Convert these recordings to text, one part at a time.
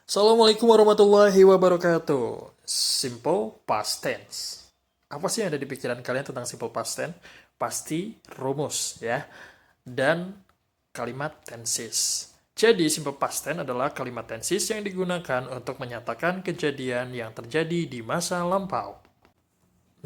Assalamualaikum warahmatullahi wabarakatuh. Simple past tense. Apa sih yang ada di pikiran kalian tentang simple past tense? Pasti rumus ya. Dan kalimat tenses. Jadi simple past tense adalah kalimat tenses yang digunakan untuk menyatakan kejadian yang terjadi di masa lampau.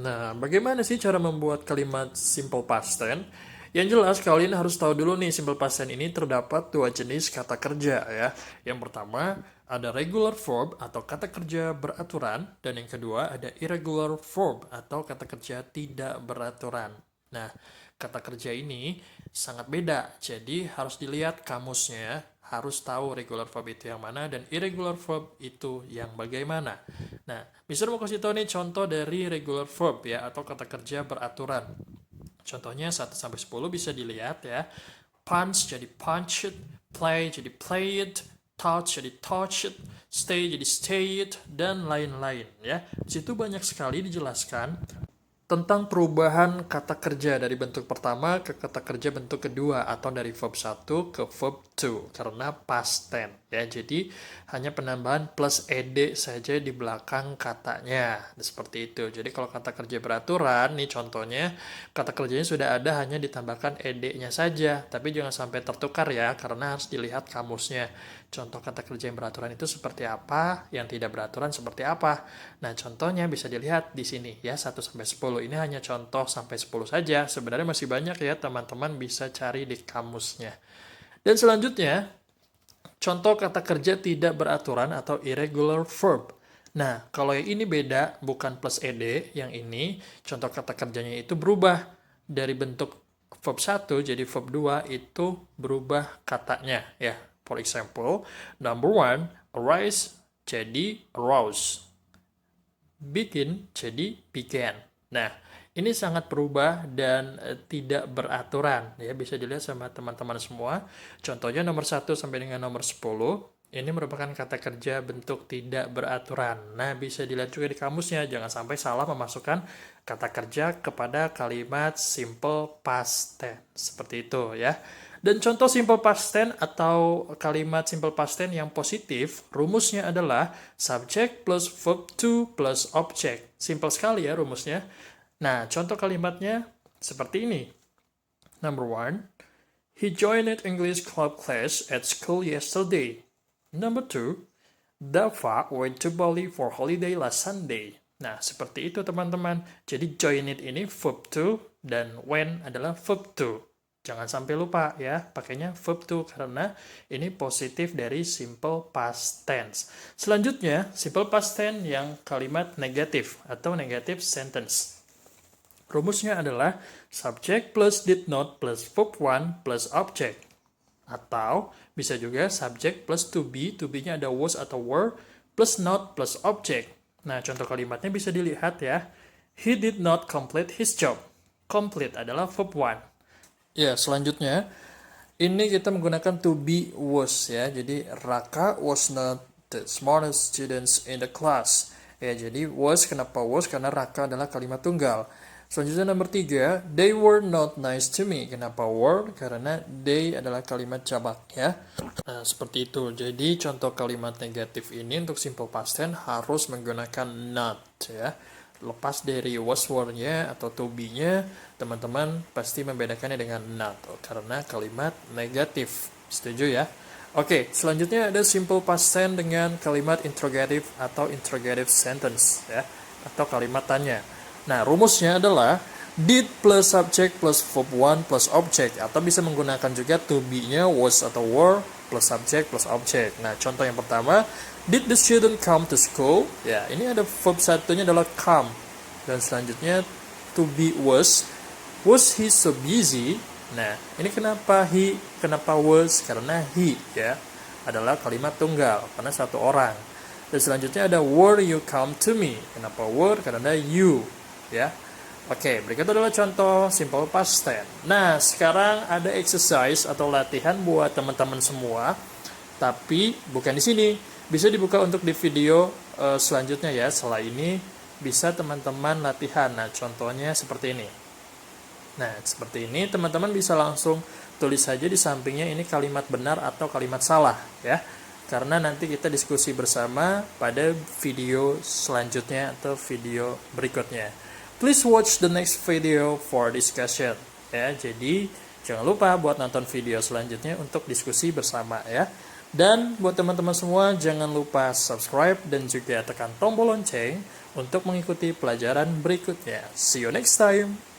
Nah, bagaimana sih cara membuat kalimat simple past tense? Yang jelas, kalian harus tahu dulu nih, simple past tense ini terdapat dua jenis kata kerja ya. Yang pertama, ada regular verb atau kata kerja beraturan, dan yang kedua ada irregular verb atau kata kerja tidak beraturan. Nah, kata kerja ini sangat beda, jadi harus dilihat kamusnya, harus tahu regular verb itu yang mana dan irregular verb itu yang bagaimana. Nah, Mister mau kasih tahu nih contoh dari regular verb ya, atau kata kerja beraturan. Contohnya 1-10 bisa dilihat ya. Punch jadi punched, play jadi played, touch jadi touched, stay jadi stayed, dan lain-lain ya. Di situ banyak sekali dijelaskan tentang perubahan kata kerja dari bentuk pertama ke kata kerja bentuk kedua atau dari verb 1 ke verb 2 karena past tense ya. Jadi hanya penambahan plus ed saja di belakang katanya. Seperti itu. Jadi kalau kata kerja beraturan nih contohnya kata kerjanya sudah ada hanya ditambahkan ed-nya saja, tapi jangan sampai tertukar ya karena harus dilihat kamusnya. Contoh kata kerja yang beraturan itu seperti apa, yang tidak beraturan seperti apa. Nah, contohnya bisa dilihat di sini ya, 1-10. Ini hanya contoh sampai 10 saja. Sebenarnya masih banyak ya, teman-teman bisa cari di kamusnya. Dan selanjutnya, contoh kata kerja tidak beraturan atau irregular verb. Nah, kalau yang ini beda, bukan plus ed, yang ini contoh kata kerjanya itu berubah dari bentuk verb 1 jadi verb 2 itu berubah katanya ya. For example, number 1, arise jadi arouse. Bikin jadi began. Nah, ini sangat berubah dan tidak beraturan ya, bisa dilihat sama teman-teman semua. Contohnya nomor 1 sampai dengan nomor 10 ini merupakan kata kerja bentuk tidak beraturan. Nah, bisa dilihat juga di kamusnya, jangan sampai salah memasukkan kata kerja kepada kalimat simple past tense. Seperti itu ya. Dan contoh simple past tense atau kalimat simple past tense yang positif, rumusnya adalah subject plus verb to plus object. Simple sekali ya rumusnya. Nah, contoh kalimatnya seperti ini. Number 1, he joined English club class at school yesterday. Number 2, Dava went to Bali for holiday last Sunday. Nah, seperti itu teman-teman. Jadi joined ini verb to dan went adalah verb to. Jangan sampai lupa ya, pakainya verb to karena ini positif dari simple past tense. Selanjutnya, simple past tense yang kalimat negatif atau negative sentence. Rumusnya adalah subject plus did not plus verb 1 plus object. Atau bisa juga subject plus to be-nya ada was atau were, plus not plus object. Nah, contoh kalimatnya bisa dilihat ya. He did not complete his job. Complete adalah verb 1. Ya, selanjutnya ini kita menggunakan to be was ya. Jadi Raka was not the smartest students in the class. Ya, jadi was, kenapa was? Karena Raka adalah kalimat tunggal. Selanjutnya nomor 3, they were not nice to me. Kenapa were? Karena they adalah kalimat jamak ya. Nah, seperti itu. Jadi contoh kalimat negatif ini untuk simple past tense harus menggunakan not ya. Lepas dari was were-nya atau to be-nya, teman-teman pasti membedakannya dengan not karena kalimat negatif. Setuju ya? Oke, selanjutnya ada simple past tense dengan kalimat interrogative atau interrogative sentence ya, atau kalimat tanya. Nah, rumusnya adalah did plus subject plus verb 1 plus object, atau bisa menggunakan juga to be-nya was atau were plus subject plus object. Nah, contoh yang pertama, did the student come to school? Ya, ini ada verb satunya adalah come. Dan selanjutnya to be was he so busy? Nah, ini kenapa he, kenapa was? Karena he ya adalah kalimat tunggal karena satu orang. Dan selanjutnya ada were you come to me? Kenapa were? Karena you ya. Oke, berikut adalah contoh simple past tense. Nah, sekarang ada exercise atau latihan buat teman-teman semua, tapi bukan di sini. Bisa dibuka untuk di video selanjutnya ya. Setelah ini bisa teman-teman latihan. Nah, contohnya seperti ini. Nah, seperti ini teman-teman bisa langsung tulis saja di sampingnya ini kalimat benar atau kalimat salah ya. karena nanti kita diskusi bersama pada video selanjutnya atau video berikutnya. Please watch the next video for discussion. Ya, jadi jangan lupa buat nonton video selanjutnya untuk diskusi bersama ya. Dan buat teman-teman semua, jangan lupa subscribe dan juga tekan tombol lonceng untuk mengikuti pelajaran berikutnya. See you next time.